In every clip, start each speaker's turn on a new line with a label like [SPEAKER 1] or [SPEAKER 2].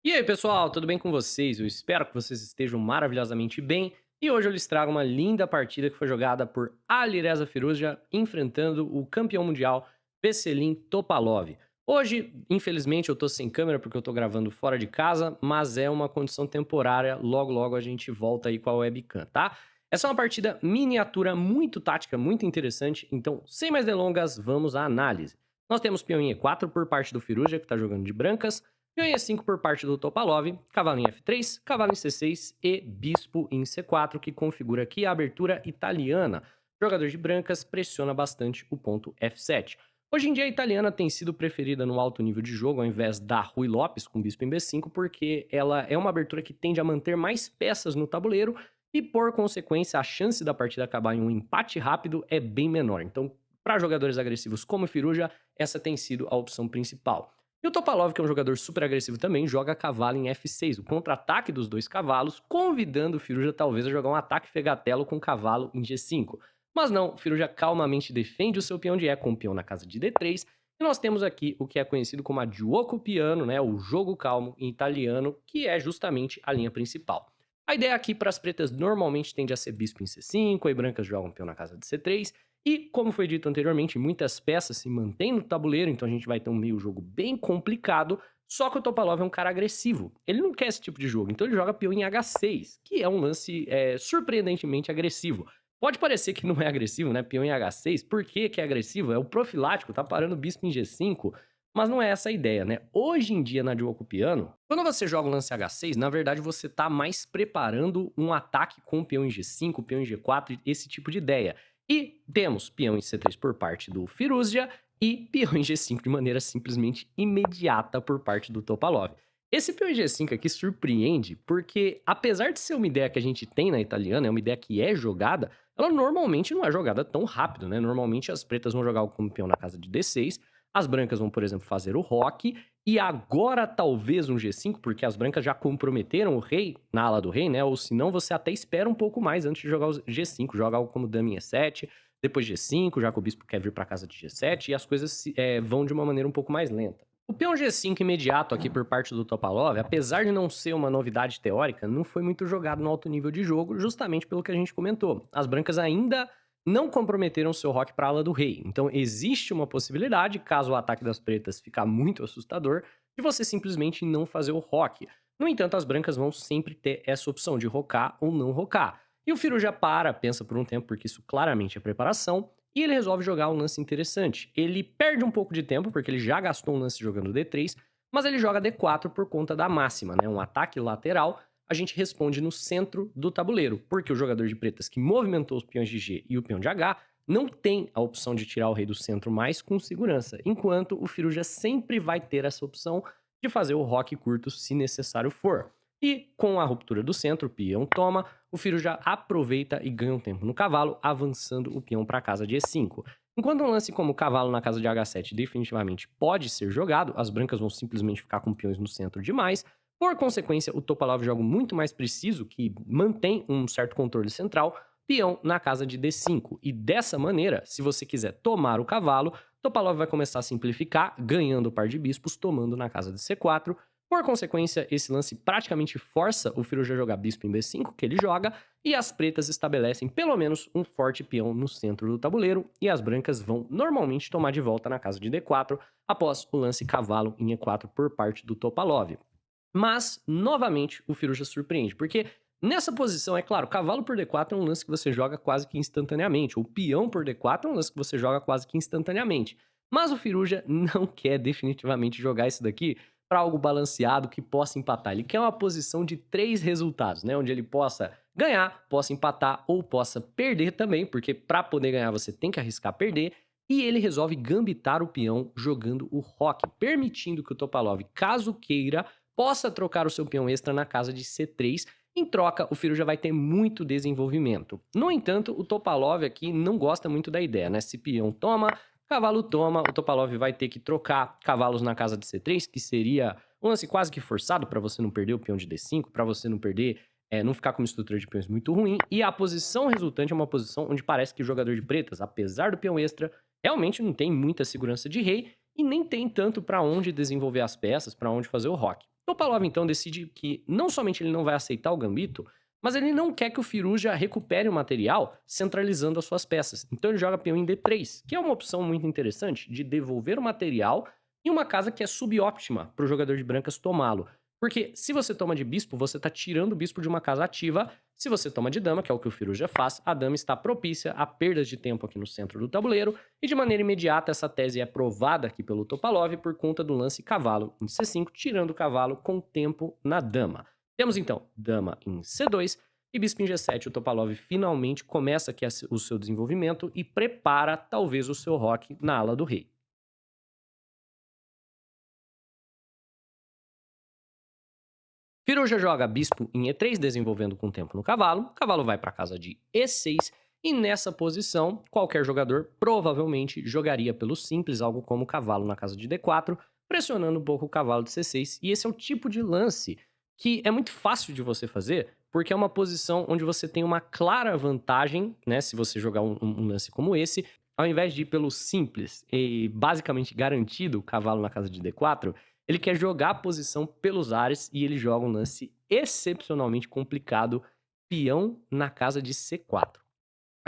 [SPEAKER 1] E aí, pessoal, tudo bem com vocês? Eu espero que vocês estejam maravilhosamente bem. E hoje eu lhes trago uma linda partida que foi jogada por Alireza Firouzja enfrentando o campeão mundial Veselin Topalov. Hoje, infelizmente, eu tô sem câmera porque eu tô gravando fora de casa, mas é uma condição temporária. Logo, logo a gente volta aí com a webcam, tá? Essa é uma partida miniatura muito tática, muito interessante. Então, sem mais delongas, vamos à análise. Nós temos peão em E4 por parte do Firouzja, que tá jogando de brancas. Peão em E5 por parte do Topalov, cavalo em F3, cavalo em C6 e bispo em C4, que configura aqui a abertura italiana. O jogador de brancas pressiona bastante o ponto F7. Hoje em dia a italiana tem sido preferida no alto nível de jogo ao invés da Rui Lopes com bispo em B5, porque ela é uma abertura que tende a manter mais peças no tabuleiro e, por consequência, a chance da partida acabar em um empate rápido é bem menor. Então, para jogadores agressivos como o Firuja, essa tem sido a opção principal. E o Topalov, que é um jogador super agressivo também, joga cavalo em F6, o contra-ataque dos dois cavalos, convidando o Firuja talvez a jogar um ataque fegatelo com cavalo em G5. Mas não, o Firuja calmamente defende o seu peão de E com o peão na casa de D3, e nós temos aqui o que é conhecido como a Giuoco Piano, né, o jogo calmo em italiano, que é justamente a linha principal. A ideia aqui para as pretas normalmente tende a ser bispo em C5, aí brancas jogam peão na casa de C3, e, como foi dito anteriormente, muitas peças se mantêm no tabuleiro, então a gente vai ter um meio jogo bem complicado, só que o Topalov é um cara agressivo. Ele não quer esse tipo de jogo, então ele joga peão em H6, que é um lance surpreendentemente agressivo. Pode parecer que não é agressivo, né? Peão em H6. Por que que é agressivo? É o profilático, tá parando o bispo em G5, mas não é essa a ideia, né? Hoje em dia, na Duoco Piano, quando você joga o lance H6, na verdade você tá mais preparando um ataque com o peão em G5, peão em G4, esse tipo de ideia. E temos peão em C3 por parte do Firouzja e peão em G5 de maneira simplesmente imediata por parte do Topalov. Esse peão em G5 aqui surpreende porque, apesar de ser uma ideia que a gente tem na italiana, é uma ideia que é jogada, ela normalmente não é jogada tão rápido, né? Normalmente as pretas vão jogar como peão na casa de D6, as brancas vão, por exemplo, fazer o roque, e agora talvez um G5, porque as brancas já comprometeram o rei na ala do rei, né? Ou senão você até espera um pouco mais antes de jogar o G5, joga algo como dama em E7, depois G5, já que o bispo quer vir para casa de G7, e as coisas vão de uma maneira um pouco mais lenta. O peão G5 imediato aqui por parte do Topalov, apesar de não ser uma novidade teórica, não foi muito jogado no alto nível de jogo, justamente pelo que a gente comentou. As brancas ainda não comprometeram seu roque para a ala do rei. Então existe uma possibilidade, caso o ataque das pretas ficar muito assustador, de você simplesmente não fazer o roque. No entanto, as brancas vão sempre ter essa opção de rocar ou não rocar. E o Firu já para, pensa por um tempo, porque isso claramente é preparação, e ele resolve jogar um lance interessante. Ele perde um pouco de tempo, porque ele já gastou um lance jogando D3, mas ele joga D4 por conta da máxima, né? Um ataque lateral, a gente responde no centro do tabuleiro, porque o jogador de pretas que movimentou os peões de G e o peão de H não tem a opção de tirar o rei do centro mais com segurança, enquanto o Firuja sempre vai ter essa opção de fazer o roque curto se necessário for. E com a ruptura do centro, o peão toma, o Firuja aproveita e ganha um tempo no cavalo, avançando o peão para a casa de E5. Enquanto um lance como o cavalo na casa de H7 definitivamente pode ser jogado, as brancas vão simplesmente ficar com peões no centro demais. Por consequência, o Topalov joga muito mais preciso, que mantém um certo controle central, peão na casa de D5. E dessa maneira, se você quiser tomar o cavalo, Topalov vai começar a simplificar, ganhando o par de bispos, tomando na casa de C4. Por consequência, esse lance praticamente força o Firuja a jogar bispo em B5, que ele joga, e as pretas estabelecem pelo menos um forte peão no centro do tabuleiro, e as brancas vão normalmente tomar de volta na casa de D4, após o lance cavalo em E4 por parte do Topalov. Mas, novamente, o Firuja surpreende, porque nessa posição, é claro, cavalo por D4 é um lance que você joga quase que instantaneamente, ou peão por D4 é um lance que você joga quase que instantaneamente. Mas o Firuja não quer definitivamente jogar isso daqui para algo balanceado que possa empatar. Ele quer uma posição de 3 resultados, né? Onde ele possa ganhar, possa empatar ou possa perder também, porque para poder ganhar você tem que arriscar perder. E ele resolve gambitar o peão jogando o roque, permitindo que o Topalov, caso queira, possa trocar o seu peão extra na casa de C3. Em troca, o Firuja vai ter muito desenvolvimento. No entanto, o Topalov aqui não gosta muito da ideia, né? Se peão toma, cavalo toma, o Topalov vai ter que trocar cavalos na casa de C3, que seria um lance quase que forçado para você não perder o peão de D5, para você não perder, não ficar com uma estrutura de peões muito ruim. E a posição resultante é uma posição onde parece que o jogador de pretas, apesar do peão extra, realmente não tem muita segurança de rei e nem tem tanto para onde desenvolver as peças, para onde fazer o roque. Topalov, então, decide que não somente ele não vai aceitar o gambito, mas ele não quer que o Firuja recupere o material centralizando as suas peças. Então ele joga peão em D3, que é uma opção muito interessante de devolver o material em uma casa que é subóptima para o jogador de brancas tomá-lo. Porque se você toma de bispo, você está tirando o bispo de uma casa ativa. Se você toma de dama, que é o que o Firuja faz, a dama está propícia a perdas de tempo aqui no centro do tabuleiro. E de maneira imediata, essa tese é provada aqui pelo Topalov por conta do lance cavalo em C5, tirando o cavalo com tempo na dama. Temos então dama em C2 e bispo em G7. O Topalov finalmente começa aqui o seu desenvolvimento e prepara talvez o seu roque na ala do rei. Firuja joga bispo em E3, desenvolvendo com tempo no cavalo. O cavalo vai para a casa de E6 e nessa posição, qualquer jogador provavelmente jogaria pelo simples, algo como cavalo na casa de D4, pressionando um pouco o cavalo de C6. E esse é o tipo de lance que é muito fácil de você fazer, porque é uma posição onde você tem uma clara vantagem, né? Se você jogar um lance como esse, ao invés de ir pelo simples e basicamente garantido o cavalo na casa de D4, ele quer jogar a posição pelos ares e ele joga um lance excepcionalmente complicado, peão na casa de C4.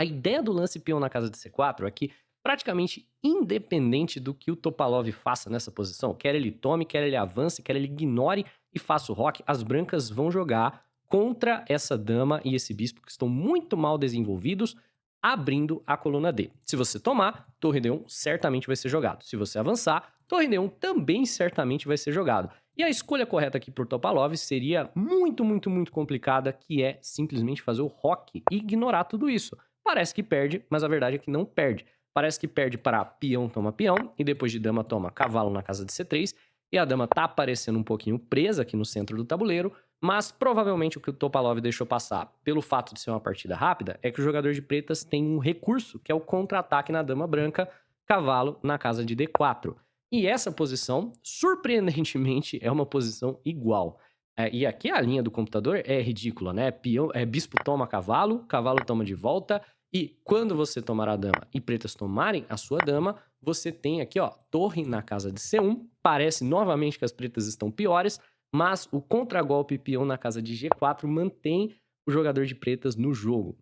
[SPEAKER 1] A ideia do lance peão na casa de C4 é que, praticamente independente do que o Topalov faça nessa posição, quer ele tome, quer ele avance, quer ele ignore e faça o roque, as brancas vão jogar contra essa dama e esse bispo que estão muito mal desenvolvidos, abrindo a coluna D. Se você tomar, torre D1 certamente vai ser jogado. Se você avançar, torre D1 também certamente vai ser jogado. E a escolha correta aqui por Topalov seria muito complicada, que é simplesmente fazer o roque e ignorar tudo isso. Parece que perde, mas a verdade é que não perde. Parece que perde para peão toma peão, e depois de dama toma cavalo na casa de C3, e a dama tá aparecendo um pouquinho presa aqui no centro do tabuleiro, mas provavelmente o que o Topalov deixou passar pelo fato de ser uma partida rápida é que o jogador de pretas tem um recurso, que é o contra-ataque na dama branca, cavalo na casa de D4. E essa posição, surpreendentemente, é uma posição igual. E aqui a linha do computador é ridícula, né? Bispo toma cavalo, cavalo toma de volta, e quando você tomar a dama e pretas tomarem a sua dama, você tem aqui, ó, torre na casa de C1. Parece novamente que as pretas estão piores, mas o contragolpe peão na casa de G4 mantém o jogador de pretas no jogo.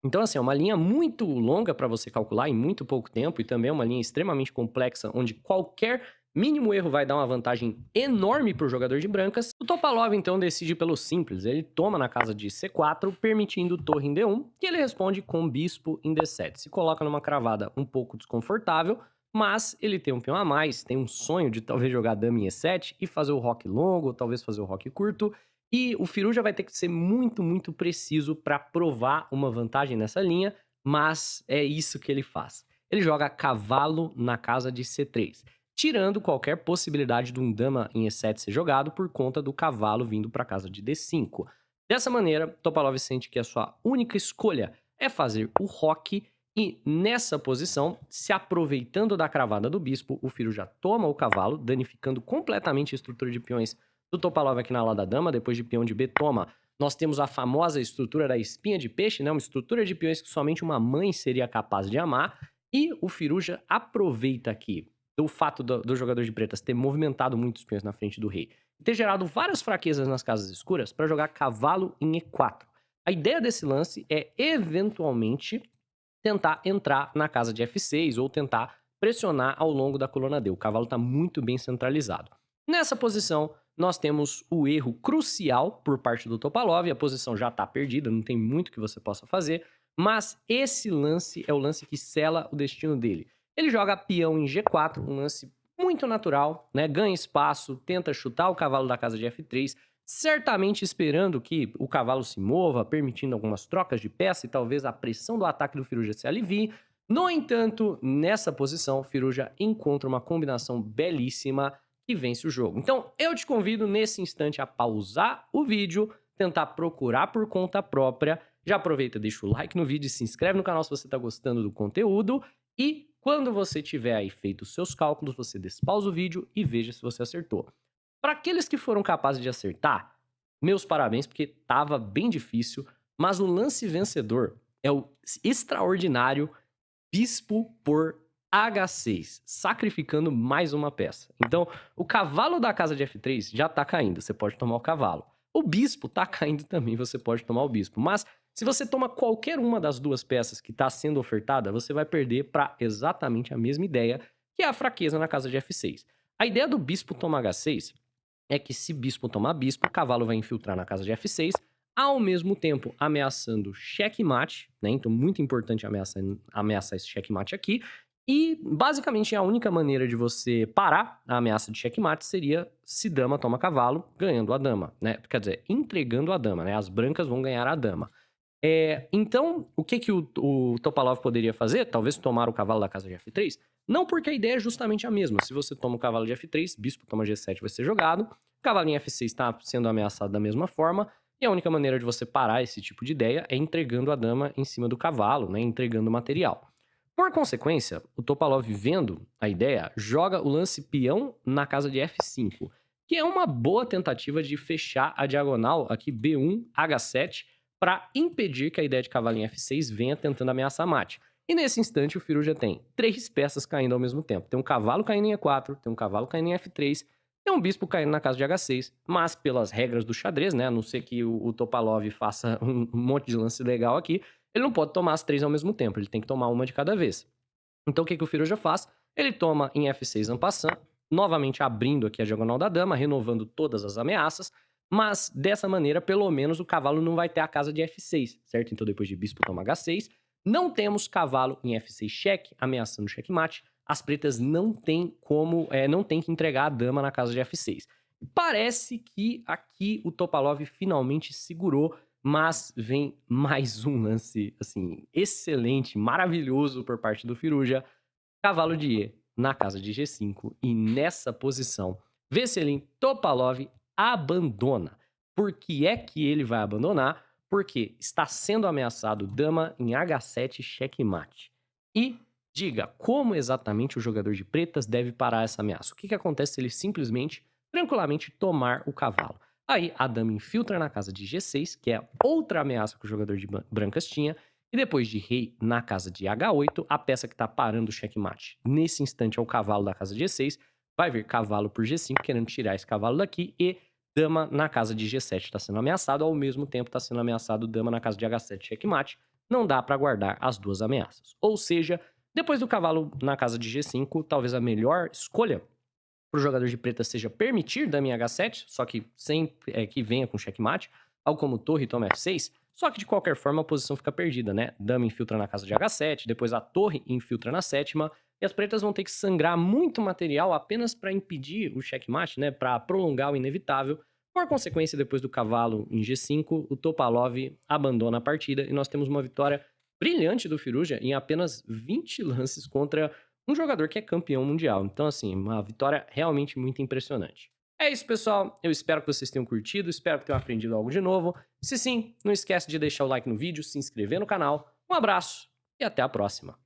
[SPEAKER 1] Então, assim, é uma linha muito longa para você calcular em muito pouco tempo e também é uma linha extremamente complexa, onde qualquer mínimo erro vai dar uma vantagem enorme para o jogador de brancas. O Topalov, então, decide pelo simples. Ele toma na casa de C4, permitindo torre em D1, e ele responde com bispo em D7. Se coloca numa cravada um pouco desconfortável, mas ele tem um peão a mais, tem um sonho de talvez jogar dama em E7 e fazer o roque longo, talvez fazer o roque curto. E o Firuja vai ter que ser muito preciso para provar uma vantagem nessa linha, mas é isso que ele faz. Ele joga cavalo na casa de C3, tirando qualquer possibilidade de um dama em E7 ser jogado por conta do cavalo vindo para a casa de D5. Dessa maneira, Topalov sente que a sua única escolha é fazer o roque e nessa posição, se aproveitando da cravada do bispo, o Firuja toma o cavalo, danificando completamente a estrutura de peões do Topalov aqui na ala da dama. Depois de peão de B toma, nós temos a famosa estrutura da espinha de peixe, né? Uma estrutura de peões que somente uma mãe seria capaz de amar. E o Firuja aproveita aqui do fato do jogador de pretas ter movimentado muitos peões na frente do rei e ter gerado várias fraquezas nas casas escuras para jogar cavalo em E4. A ideia desse lance é, eventualmente, tentar entrar na casa de F6 ou tentar pressionar ao longo da coluna D. O cavalo está muito bem centralizado. Nessa posição, nós temos o erro crucial por parte do Topalov. A posição já está perdida, não tem muito que você possa fazer, mas esse lance é o lance que sela o destino dele. Ele joga peão em G4, um lance muito natural, né? Ganha espaço, tenta chutar o cavalo da casa de F3, certamente esperando que o cavalo se mova, permitindo algumas trocas de peça e talvez a pressão do ataque do Firuja se alivie. No entanto, nessa posição, Firuja encontra uma combinação belíssima que vence o jogo. Então, eu te convido nesse instante a pausar o vídeo, tentar procurar por conta própria. Já aproveita, deixa o like no vídeo, se inscreve no canal se você está gostando do conteúdo e quando você tiver aí feito os seus cálculos, você despausa o vídeo e veja se você acertou. Para aqueles que foram capazes de acertar, meus parabéns, porque estava bem difícil, mas o lance vencedor é o extraordinário bispo por H6, sacrificando mais uma peça. Então, o cavalo da casa de F3 já tá caindo, você pode tomar o cavalo. O bispo tá caindo também, você pode tomar o bispo. Mas, se você toma qualquer uma das duas peças que tá sendo ofertada, você vai perder para exatamente a mesma ideia, que é a fraqueza na casa de F6. A ideia do bispo tomar H6 é que se bispo tomar bispo, o cavalo vai infiltrar na casa de F6, ao mesmo tempo ameaçando checkmate, né? Então, muito importante ameaçar esse checkmate aqui. E, basicamente, a única maneira de você parar a ameaça de checkmate seria se dama toma cavalo, ganhando a dama, né? Quer dizer, entregando a dama, né? As brancas vão ganhar a dama. Então, o que o Topalov poderia fazer? Talvez tomar o cavalo da casa de F3? Não, porque a ideia é justamente a mesma. Se você toma o cavalo de F3, bispo toma G7 vai ser jogado, cavalo em F6 está sendo ameaçado da mesma forma, e a única maneira de você parar esse tipo de ideia é entregando a dama em cima do cavalo, né? Entregando o material. Por consequência, o Topalov, vendo a ideia, joga o lance peão na casa de F5, que é uma boa tentativa de fechar a diagonal aqui B1, H7, para impedir que a ideia de cavalo em F6 venha tentando ameaçar mate. E nesse instante o Firuja tem 3 peças caindo ao mesmo tempo. Tem um cavalo caindo em E4, tem um cavalo caindo em F3, tem um bispo caindo na casa de H6, mas pelas regras do xadrez, né, a não ser que o Topalov faça um monte de lance legal aqui, ele não pode tomar as 3 ao mesmo tempo, ele tem que tomar uma de cada vez. Então o que o Firuja faz? Ele toma em F6 en passant, novamente abrindo aqui a diagonal da dama, renovando todas as ameaças, mas dessa maneira, pelo menos, o cavalo não vai ter a casa de F6, certo? Então depois de bispo toma H6, não temos cavalo em F6 cheque, ameaçando checkmate, as pretas não têm como, não tem que entregar a dama na casa de F6. Parece que aqui o Topalov finalmente segurou, mas vem mais um lance, assim, excelente, maravilhoso por parte do Firuja. Cavalo de E na casa de G5 e nessa posição, Veselin Topalov abandona. Por que é que ele vai abandonar? Porque está sendo ameaçado dama em H7 checkmate. E diga como exatamente o jogador de pretas deve parar essa ameaça. O que acontece se ele simplesmente, tranquilamente, tomar o cavalo? Aí a dama infiltra na casa de G6, que é outra ameaça que o jogador de brancas tinha, e depois de rei na casa de H8, a peça que está parando o checkmate nesse instante é o cavalo da casa de G6, vai vir cavalo por G5, querendo tirar esse cavalo daqui, e dama na casa de G7 está sendo ameaçado, ao mesmo tempo está sendo ameaçado dama na casa de H7 checkmate, não dá para guardar as duas ameaças. Ou seja, depois do cavalo na casa de G5, talvez a melhor escolha para o jogador de preta seja permitir dama em H7, só que sem que venha com checkmate, algo como torre toma F6, só que de qualquer forma a posição fica perdida, né? Dama infiltra na casa de H7, depois a torre infiltra na sétima, e as pretas vão ter que sangrar muito material apenas para impedir o checkmate, né? Para prolongar o inevitável. Por consequência, depois do cavalo em G5, o Topalov abandona a partida e nós temos uma vitória brilhante do Firuja em apenas 20 lances contra um jogador que é campeão mundial. Então, assim, uma vitória realmente muito impressionante. É isso, pessoal. Eu espero que vocês tenham curtido, espero que tenham aprendido algo de novo. Se sim, não esquece de deixar o like no vídeo, se inscrever no canal. Um abraço e até a próxima.